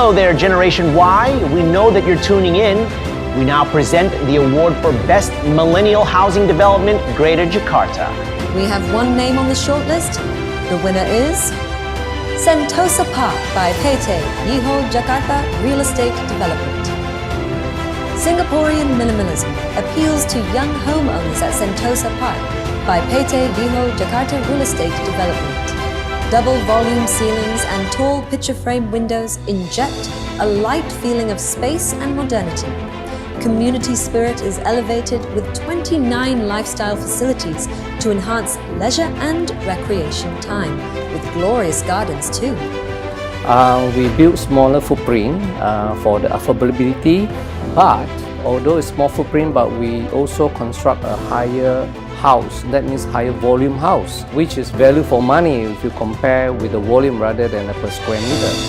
Hello there, Generation Y. We know that you're tuning in. We now present the award for Best Millennial Housing Development, Greater Jakarta. We have one name on the shortlist. The winner is Sentosa Park by PT Iho Jakarta Real Estate Development. Singaporean minimalism appeals to young homeowners at Sentosa Park by PT Iho Jakarta Real Estate Development. Double volume ceilings and tall picture frame windows inject a light feeling of space and modernity. Community spirit is elevated with 29 lifestyle facilities to enhance leisure and recreation time, with glorious gardens too. We build smaller footprint for the affordability, but although it's small footprint, but we also construct a higher house, that means higher volume house, which is value for money if you compare with the volume rather than a per square meter.